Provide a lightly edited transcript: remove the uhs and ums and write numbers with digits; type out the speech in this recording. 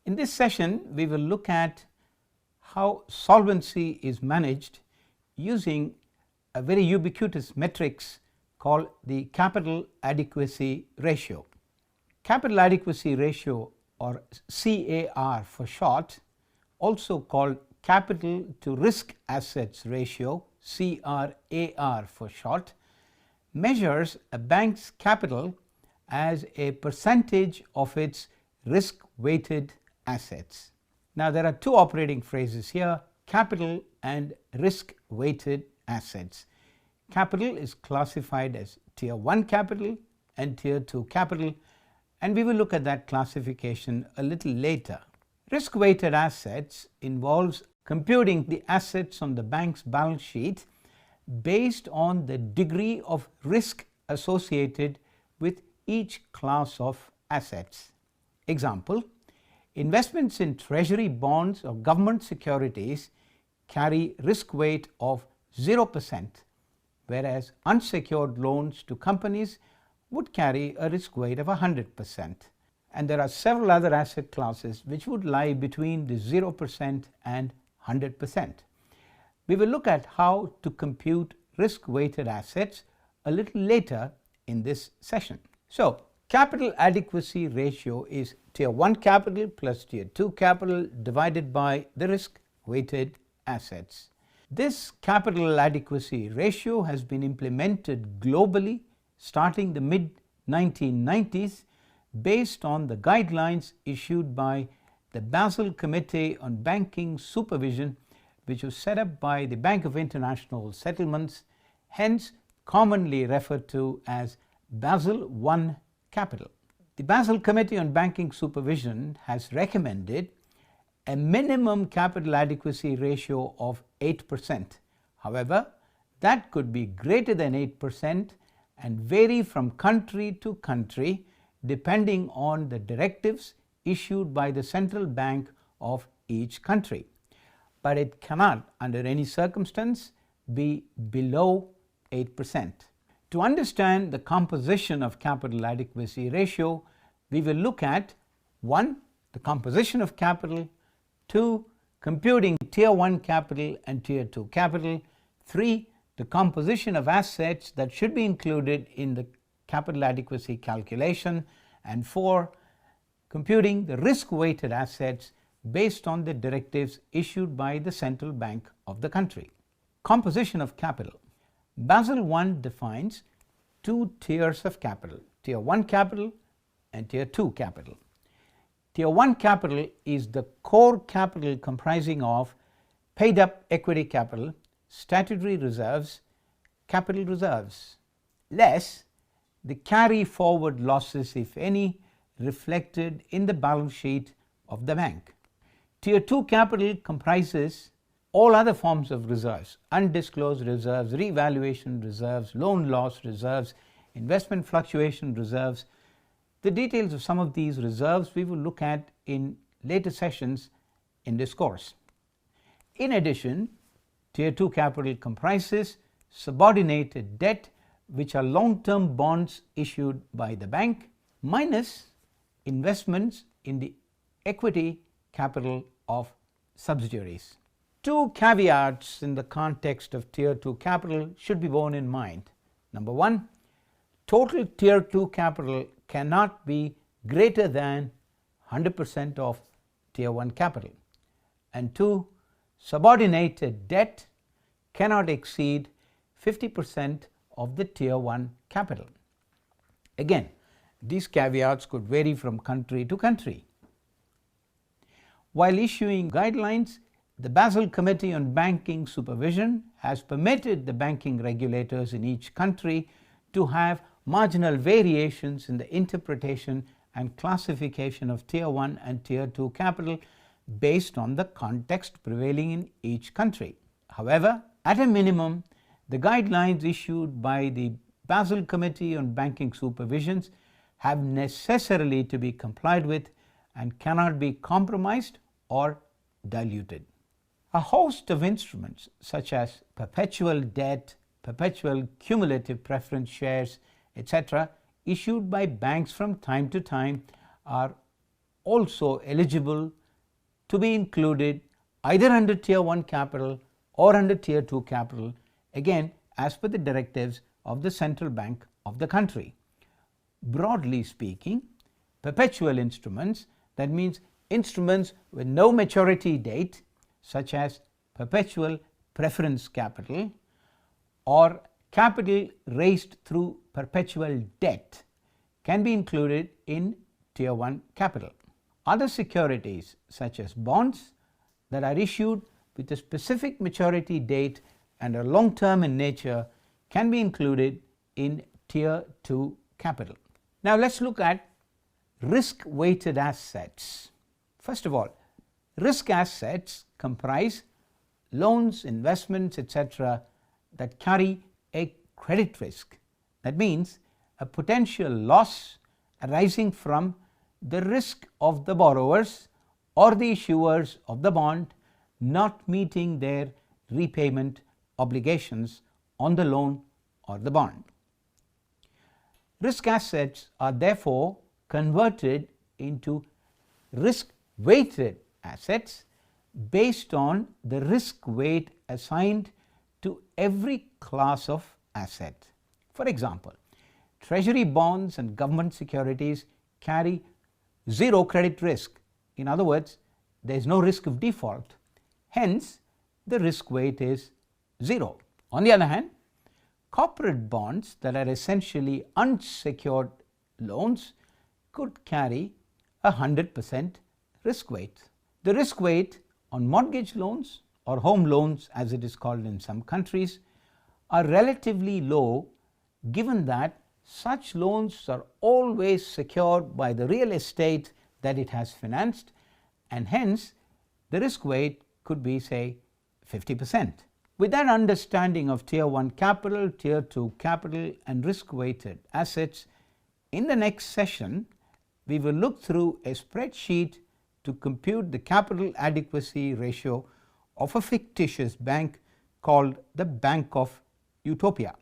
In this session, we will look at how solvency is managed using a very ubiquitous matrix called the capital adequacy ratio. Capital adequacy ratio, or CAR for short, also called capital to risk assets ratio, CRAR for short, measures a bank's capital as a percentage of its risk weighted assets. Now there are two operating phrases here, capital and risk weighted assets. Capital is classified as tier 1 capital and tier 2 capital, and we will look at that classification a little later. Risk weighted assets involves computing the assets on the bank's balance sheet based on the degree of risk associated with each class of assets. Example, investments in treasury bonds or government securities carry risk weight of 0%, whereas unsecured loans to companies would carry a risk weight of 100%. And there are several other asset classes which would lie between the 0% and 100%. We will look at how to compute risk weighted assets a little later in this session. So, capital adequacy ratio is tier 1 capital plus tier 2 capital divided by the risk weighted assets. This capital adequacy ratio has been implemented globally starting the mid 1990s based on the guidelines issued by the Basel Committee on Banking Supervision, which was set up by the Bank of International Settlements, hence commonly referred to as Basel I capital. The Basel Committee on Banking Supervision has recommended a minimum capital adequacy ratio of 8%. However, that could be greater than 8% and vary from country to country depending on the directives issued by the central bank of each country. But it cannot, under any circumstance, be below 8%. To understand the composition of capital adequacy ratio, we will look at 1. The composition of capital, 2. Computing tier 1 capital and tier 2 capital, 3. The composition of assets that should be included in the capital adequacy calculation, and 4. Computing the risk weighted assets based on the directives issued by the central bank of the country. Composition of capital. Basel I defines two tiers of capital, tier 1 capital and tier 2 capital. Tier 1 capital is the core capital comprising of paid up equity capital, statutory reserves, capital reserves, less the carry forward losses, if any, reflected in the balance sheet of the bank. Tier 2 capital comprises all other forms of reserves, undisclosed reserves, revaluation reserves, loan loss reserves, investment fluctuation reserves. The details of some of these reserves we will look at in later sessions in this course. In addition, tier 2 capital comprises subordinated debt, which are long-term bonds issued by the bank, minus investments in the equity capital of subsidiaries. Two caveats in the context of tier 2 capital should be borne in mind. Number 1, total tier 2 capital cannot be greater than 100% of tier 1 capital. And 2, subordinated debt cannot exceed 50% of the tier 1 capital. Again, these caveats could vary from country to country. While issuing guidelines, the Basel Committee on Banking Supervision has permitted the banking regulators in each country to have marginal variations in the interpretation and classification of tier 1 and tier 2 capital based on the context prevailing in each country. However, at a minimum, the guidelines issued by the Basel Committee on Banking Supervision have necessarily to be complied with and cannot be compromised or diluted. A host of instruments such as perpetual debt, perpetual cumulative preference shares, etc., issued by banks from time to time are also eligible to be included either under Tier 1 capital or under Tier 2 capital, again as per the directives of the central bank of the country. Broadly speaking, perpetual instruments, that means instruments with no maturity date, such as perpetual preference capital or capital raised through perpetual debt, can be included in Tier 1 capital. Other securities such as bonds that are issued with a specific maturity date and are long term in nature can be included in Tier 2 capital. Now let's look at risk weighted assets. First of all, risk assets comprise loans, investments, etc. that carry a credit risk. That means a potential loss arising from the risk of the borrowers or the issuers of the bond not meeting their repayment obligations on the loan or the bond. Risk assets are therefore converted into risk weighted assets based on the risk weight assigned to every class of asset. For example, treasury bonds and government securities carry zero credit risk. In other words, there is no risk of default. Hence, the risk weight is 0. On the other hand, corporate bonds that are essentially unsecured loans could carry 100% risk weight. The risk weight on mortgage loans or home loans, as it is called in some countries, are relatively low, given that such loans are always secured by the real estate that it has financed, and hence the risk weight could be, say, 50%. With that understanding of Tier 1 capital, Tier 2 capital and risk weighted assets, in the next session we will look through a spreadsheet to compute the capital adequacy ratio of a fictitious bank called the Bank of Utopia.